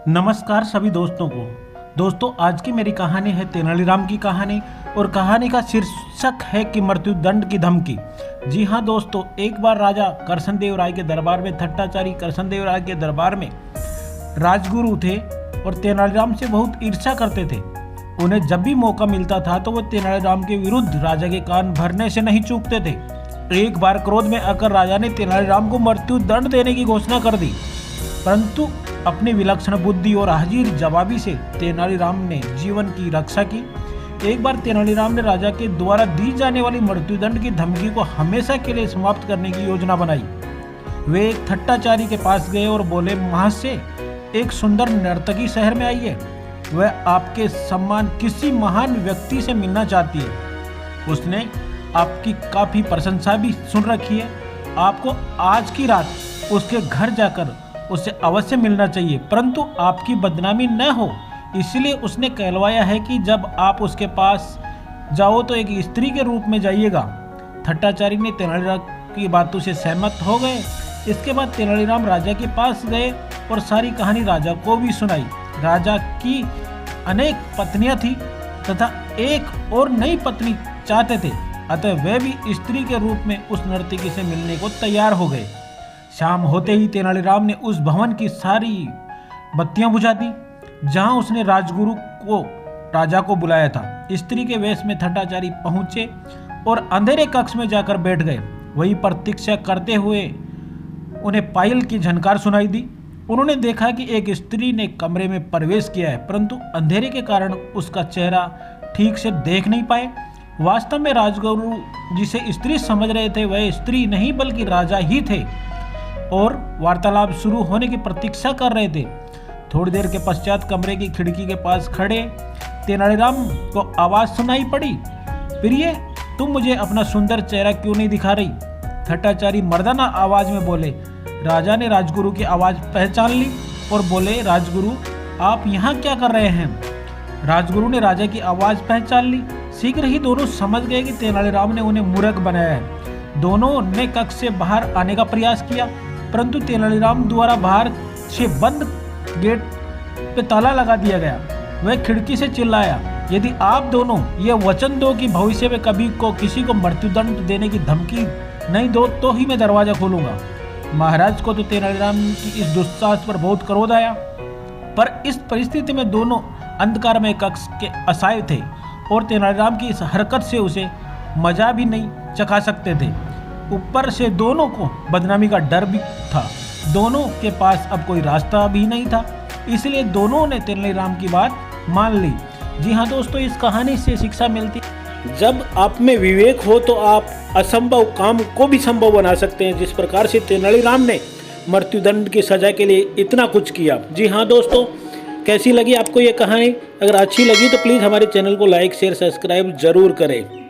नमस्कार सभी दोस्तों को। दोस्तों, आज की मेरी कहानी है तेनालीराम की कहानी और कहानी का शीर्षक है कि मृत्युदंड की धमकी। जी हाँ दोस्तों, एक बार राजा कृष्णदेव राय के दरबार में थट्टाचारी कृष्णदेव राय के दरबार में राजगुरु थे और तेनालीराम से बहुत ईर्ष्या करते थे। उन्हें जब भी मौका मिलता था तो वो तेनालीराम के विरुद्ध राजा के कान भरने से नहीं चूकते थे। एक बार क्रोध में आकर राजा ने तेनालीराम को मृत्युदंड देने की घोषणा कर दी, परंतु अपनी विलक्षण बुद्धि और हाजिर जवाबी से तेनालीराम ने जीवन की रक्षा की। एक बार तेनालीराम ने राजा के द्वारा दी जाने वाली मृत्युदंड की धमकी को हमेशा के लिए समाप्त करने की योजना बनाई। वे एक थट्टाचारी के पास गए और बोले, महाशय, एक सुंदर नर्तकी शहर में आई है। वह आपके सम्मान किसी महान व्यक्ति से मिलना चाहती है। उसने आपकी काफी प्रशंसा भी सुन रखी है। आपको आज की रात उसके घर जाकर उससे अवश्य मिलना चाहिए, परंतु आपकी बदनामी न हो इसलिए उसने कहलवाया है कि जब आप उसके पास जाओ तो एक स्त्री के रूप में जाइएगा। थट्टाचारी ने तेनालीराम की बातों से सहमत हो गए। इसके बाद तेनालीराम राजा के पास गए और सारी कहानी राजा को भी सुनाई। राजा की अनेक पत्नियां थी तथा एक और नई पत्नी चाहते थे, अतः वे भी स्त्री के रूप में उस नर्तकी से मिलने को तैयार हो गए। शाम होते ही तेनालीराम ने उस भवन की सारी बत्तियां बुझा दी जहां उसने राजा को बुलाया था। स्त्री के वेश में थट्टाचारी पहुंचे और अंधेरे कक्ष में जाकर बैठ गए। वहीं प्रतीक्षा करते हुए उन्हें पायल की झनकार सुनाई दी। उन्होंने देखा कि एक स्त्री ने कमरे में प्रवेश किया है, परंतु अंधेरे के कारण उसका चेहरा ठीक से देख नहीं पाए। वास्तव में राजगुरु जिसे स्त्री समझ रहे थे वह स्त्री नहीं बल्कि राजा ही थे और वार्तालाप शुरू होने की प्रतीक्षा कर रहे थे। थोड़ी देर के पश्चात कमरे की खिड़की के पास खड़े तेनालीराम को आवाज सुनाई पड़ी, प्रिय, तुम मुझे अपना सुंदर चेहरा क्यों नहीं दिखा रही? थट्टाचारी मर्दाना आवाज में बोले। राजा ने राजगुरु की आवाज पहचान ली और बोले, राजगुरु, आप यहाँ क्या कर रहे हैं? राजगुरु ने राजा की आवाज पहचान ली। शीघ्र ही दोनों समझ गए कि तेनालीराम ने उन्हें मूर्ख बनाया है। दोनों ने कक्ष से बाहर आने का प्रयास किया, परंतु तेनालीराम द्वारा बाहर से बंद गेट पे ताला लगा दिया गया। वह खिड़की से चिल्लाया, यदि आप दोनों ये वचन दो कि भविष्य में कभी को किसी को मृत्युदंड देने की धमकी नहीं दो तो ही मैं दरवाजा खोलूंगा। महाराज को तो तेनालीराम की इस दुस्साहस पर बहुत क्रोध आया, पर इस परिस्थिति में दोनों अंधकार में कक्ष के असहाय थे और तेनालीराम की इस हरकत से उसे मजा भी नहीं चखा सकते थे। ऊपर से दोनों को बदनामी का डर भी था। दोनों के पास अब कोई रास्ता भी नहीं था, इसलिए दोनों ने तेनालीराम की बात मान ली। जी हाँ दोस्तों, इस कहानी से शिक्षा मिलती, जब आप में विवेक हो तो आप असंभव काम को भी संभव बना सकते हैं, जिस प्रकार से तेनालीराम ने मृत्युदंड की सजा के लिए इतना कुछ किया। जी हाँ दोस्तों, कैसी लगी आपको ये कहानी? अगर अच्छी लगी तो प्लीज़ हमारे चैनल को लाइक, शेयर, सब्सक्राइब जरूर करें।